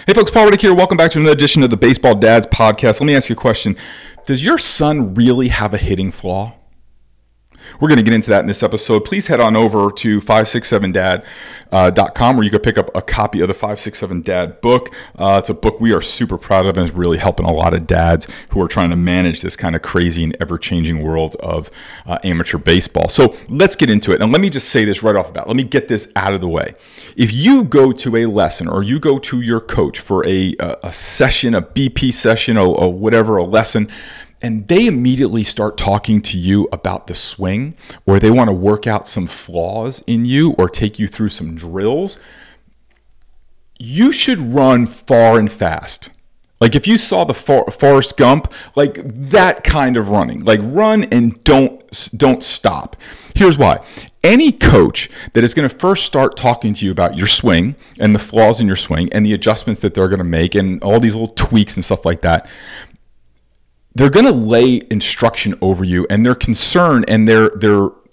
Hey folks, Paul Riddick here. Welcome back to another edition of the Baseball Dads Podcast. Let me ask you a question. Does your son really have a hitting flaw? We're going to get into that in this episode. Please head on over to 567dad.com where you can pick up a copy of the 567 Dad book. It's a book we are super proud of and is really helping a lot of dads who are trying to manage this kind of crazy and ever-changing world of amateur baseball. So let's get into it. And let me just say this right off the bat. Let me get this out of the way. If you go to a lesson or you go to your coach for a session, a BP session or whatever, a lesson, and they immediately start talking to you about the swing, or they want to work out some flaws in you or take you through some drills, you should run far and fast. Like if you saw the Forrest Gump, like that kind of running, like run and don't stop. Here's why. Any coach that is going to first start talking to you about your swing and the flaws in your swing and the adjustments that they're going to make and all these little tweaks and stuff like that, they're going to lay instruction over you, and their concern and their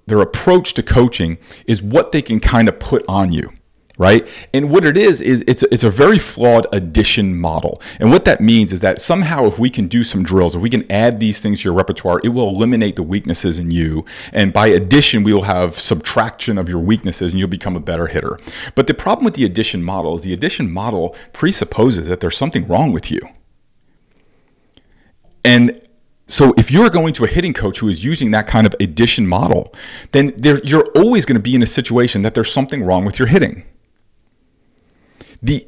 approach to coaching is what they can kind of put on you, right? And what it is it's a very flawed addition model. And what that means is that somehow if we can do some drills, if we can add these things to your repertoire, it will eliminate the weaknesses in you. And by addition, we will have subtraction of your weaknesses and you'll become a better hitter. But the problem with the addition model is the addition model presupposes that there's something wrong with you. And so if you're going to a hitting coach who is using that kind of addition model, then you're always going to be in a situation that there's something wrong with your hitting.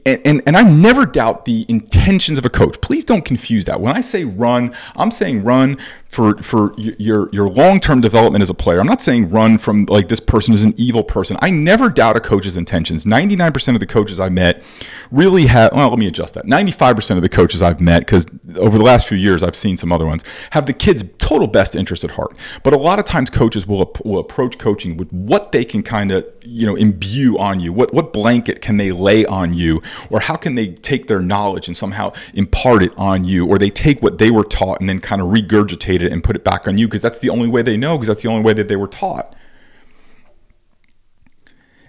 And I never doubt the intentions of a coach. Please don't confuse that. When I say run, I'm saying run for your long-term development as a player. I'm not saying run from like this person is an evil person. I never doubt a coach's intentions. 99% of the coaches I met really have, well, let me adjust that. 95% of the coaches I've met, because over the last few years I've seen some other ones, have the kid's total best interest at heart. But a lot of times coaches will approach coaching with what they can kind of, imbue on you. What blanket can they lay on you? Or how can they take their knowledge and somehow impart it on you? Or they take what they were taught and then kind of regurgitate it and put it back on you because that's the only way they know, because that's the only way that they were taught.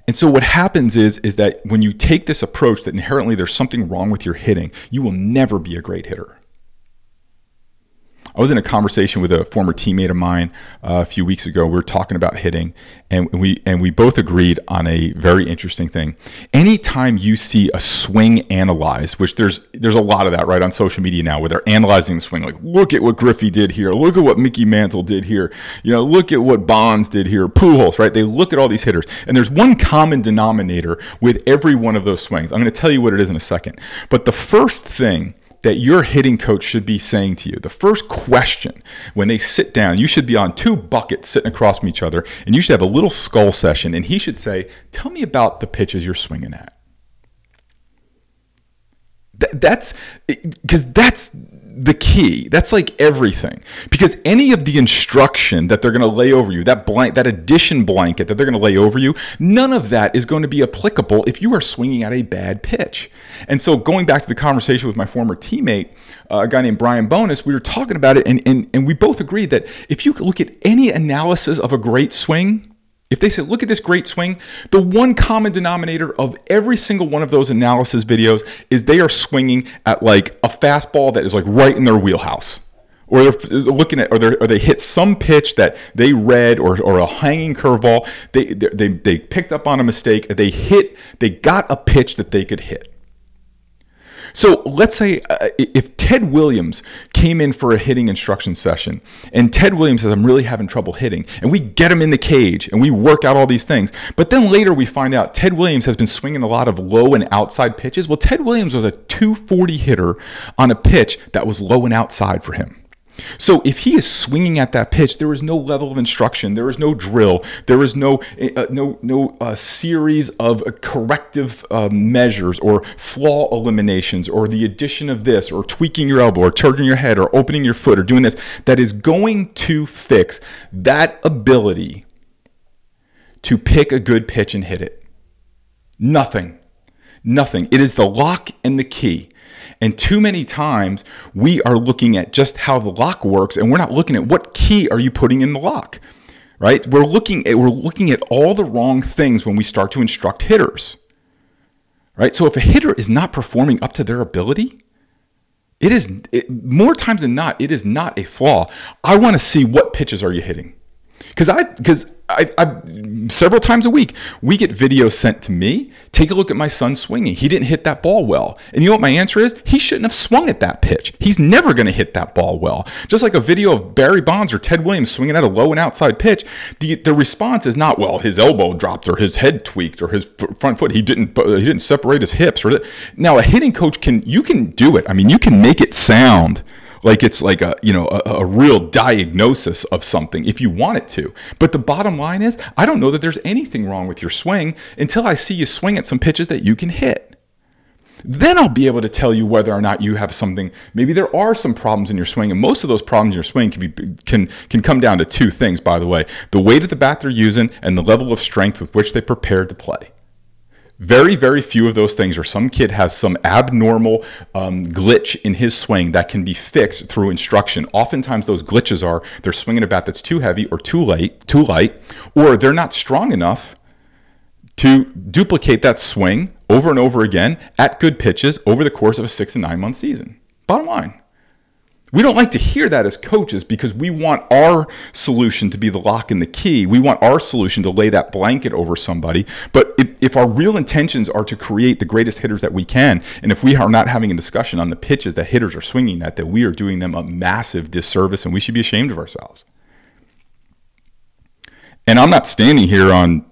And so what happens is that when you take this approach that inherently there's something wrong with your hitting, you will never be a great hitter. I was in a conversation with a former teammate of mine a few weeks ago. We were talking about hitting, and we both agreed on a very interesting thing. Anytime you see a swing analyzed, which there's a lot of that right on social media now, where they're analyzing the swing, like look at what Griffey did here, look at what Mickey Mantle did here, look at what Bonds did here, Pujols, right? They look at all these hitters, and there's one common denominator with every one of those swings. I'm going to tell you what it is in a second, but the first thing that your hitting coach should be saying to you, the first question when they sit down, you should be on two buckets sitting across from each other, and you should have a little skull session, and he should say, tell me about the pitches you're swinging at. That's because that's the key. That's like everything. Because any of the instruction that they're going to lay over you, that addition blanket that they're going to lay over you, none of that is going to be applicable if you are swinging at a bad pitch. And so going back to the conversation with my former teammate, a guy named Brian Bonus, we were talking about it, and we both agreed that if you look at any analysis of a great swing, if they say, look at this great swing, the one common denominator of every single one of those analysis videos is they are swinging at like a fastball that is like right in their wheelhouse. Or they're looking at, or they hit some pitch that they read, or a hanging curveball. They picked up on a mistake. They got a pitch that they could hit. So let's say if Ted Williams came in for a hitting instruction session, and Ted Williams says, I'm really having trouble hitting, and we get him in the cage and we work out all these things, but then later we find out Ted Williams has been swinging a lot of low and outside pitches. Well, Ted Williams was a 240 hitter on a pitch that was low and outside for him. So if he is swinging at that pitch, there is no level of instruction, there is no drill, there is no series of corrective measures or flaw eliminations or the addition of this or tweaking your elbow or turning your head or opening your foot or doing this that is going to fix that ability to pick a good pitch and hit it. Nothing. It is the lock and the key. And too many times we are looking at just how the lock works, and we're not looking at what key are you putting in the lock, right? We're looking at all the wrong things when we start to instruct hitters, right? So if a hitter is not performing up to their ability, more times than not, it is not a flaw. I want to see what pitches are you hitting. Because I several times a week, we get videos sent to me. Take a look at my son swinging. He didn't hit that ball well. And you know what my answer is? He shouldn't have swung at that pitch. He's never going to hit that ball well. Just like a video of Barry Bonds or Ted Williams swinging at a low and outside pitch, the response is not, well, his elbow dropped or his head tweaked or his front foot, he didn't separate his hips. Now, a hitting coach you can do it. I mean, you can make it sound like it's like a real diagnosis of something if you want it to. But the bottom line is, I don't know that there's anything wrong with your swing until I see you swing at some pitches that you can hit. Then I'll be able to tell you whether or not you have something. Maybe there are some problems in your swing, and most of those problems in your swing can come down to two things, by the way: the weight of the bat they're using and the level of strength with which they prepared to play. Very, very few of those things, or some kid has some abnormal glitch in his swing that can be fixed through instruction. Oftentimes those glitches are they're swinging a bat that's too heavy or too light, or they're not strong enough to duplicate that swing over and over again at good pitches over the course of a 6 to 9 month season. Bottom line. We don't like to hear that as coaches because we want our solution to be the lock and the key. We want our solution to lay that blanket over somebody. But if our real intentions are to create the greatest hitters that we can, and if we are not having a discussion on the pitches that hitters are swinging at, that we are doing them a massive disservice and we should be ashamed of ourselves. And I'm not standing here on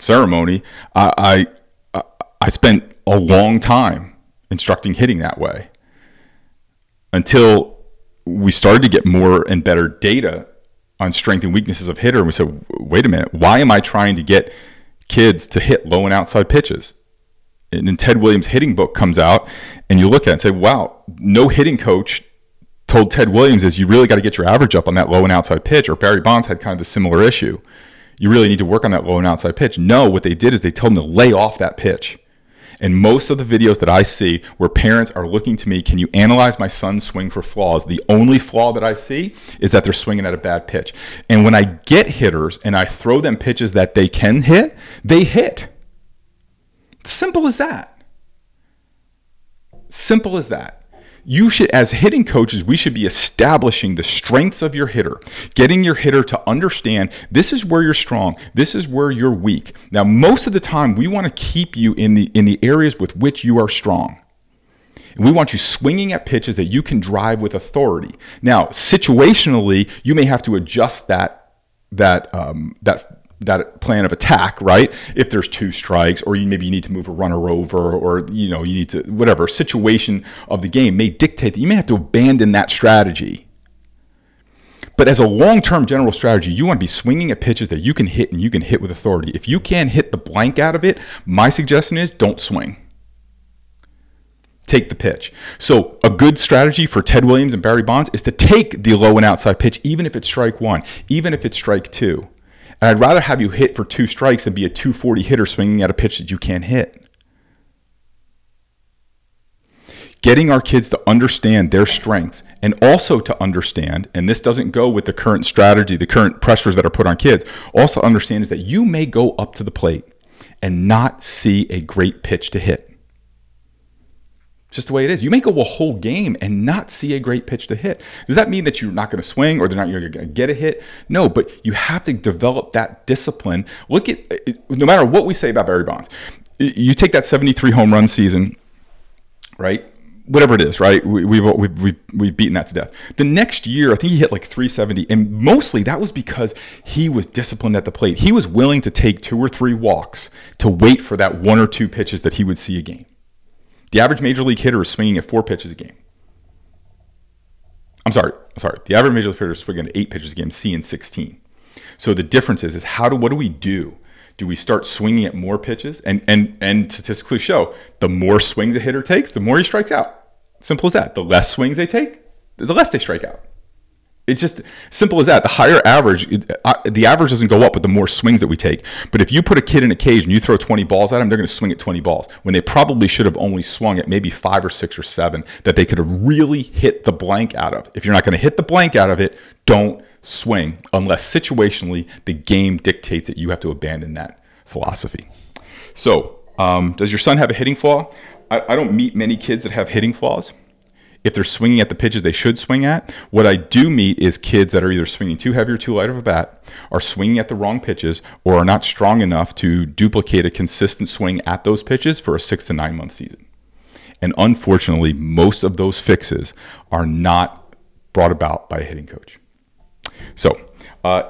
ceremony. I spent a long time instructing hitting that way, until we started to get more and better data on strength and weaknesses of hitter. And we said, wait a minute, why am I trying to get kids to hit low and outside pitches? And then Ted Williams' hitting book comes out, and you look at it and say, wow, no hitting coach told Ted Williams is you really got to get your average up on that low and outside pitch. Or Barry Bonds had kind of the similar issue. You really need to work on that low and outside pitch. No, what they did is they told him to lay off that pitch. And most of the videos that I see where parents are looking to me, can you analyze my son's swing for flaws? The only flaw that I see is that they're swinging at a bad pitch. And when I get hitters and I throw them pitches that they can hit, they hit. Simple as that. Simple as that. You should, as hitting coaches, we should be establishing the strengths of your hitter, getting your hitter to understand this is where you're strong, this is where you're weak. Now, most of the time, we want to keep you in the areas with which you are strong. And we want you swinging at pitches that you can drive with authority. Now, situationally, you may have to adjust that plan of attack, right? If there's 2 strikes, or maybe you need to move a runner over, or you need to, whatever situation of the game may dictate that you may have to abandon that strategy. But as a long-term general strategy, you want to be swinging at pitches that you can hit, and you can hit with authority. If you can't hit the blank out of it, my suggestion is don't swing. Take the pitch. So a good strategy for Ted Williams and Barry Bonds is to take the low and outside pitch, even if it's strike 1, even if it's strike 2. And I'd rather have you hit for 2 strikes than be a 240 hitter swinging at a pitch that you can't hit. Getting our kids to understand their strengths, and also to understand, and this doesn't go with the current strategy, the current pressures that are put on kids, also understand is that you may go up to the plate and not see a great pitch to hit. It's just the way it is. You may go a whole game and not see a great pitch to hit. Does that mean that you're not going to swing, or you're going to get a hit? No, but you have to develop that discipline. Look at, no matter what we say about Barry Bonds, you take that 73 home run season, right? Whatever it is, right? We've beaten that to death. The next year, I think he hit like 370, and mostly that was because he was disciplined at the plate. He was willing to take 2 or 3 walks to wait for that 1 or 2 pitches that he would see a game. The average major league hitter is swinging at 4 pitches a game. I'm sorry. The average major league hitter is swinging at 8 pitches a game, seeing 16. So the difference is what do we do? Do we start swinging at more pitches? And statistically show the more swings a hitter takes, the more he strikes out. Simple as that. The less swings they take, the less they strike out. It's just simple as that. The higher average, the average doesn't go up with the more swings that we take. But if you put a kid in a cage and you throw 20 balls at them, they're going to swing at 20 balls when they probably should have only swung at maybe 5 or 6 or 7 that they could have really hit the blank out of. If you're not going to hit the blank out of it, don't swing unless situationally the game dictates that you have to abandon that philosophy. So Does your son have a hitting flaw? I don't meet many kids that have hitting flaws. If they're swinging at the pitches they should swing at. What I do meet is kids that are either swinging too heavy or too light of a bat, are swinging at the wrong pitches, or are not strong enough to duplicate a consistent swing at those pitches for a 6 to 9 month season. And unfortunately, most of those fixes are not brought about by a hitting coach. So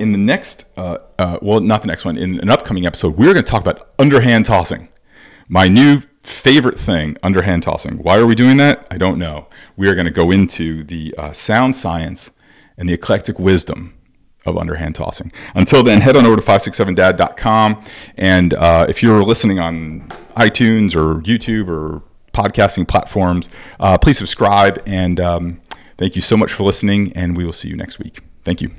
in the next, well, not the next one, in an upcoming episode, we're going to talk about underhand tossing. My new favorite thing, underhand tossing. Why are we doing that? I don't know. We are going to go into the sound science and the eclectic wisdom of underhand tossing. Until then, head on over to 567dad.com. And if you're listening on iTunes or YouTube or podcasting platforms, please subscribe. And thank you so much for listening. And we will see you next week. Thank you.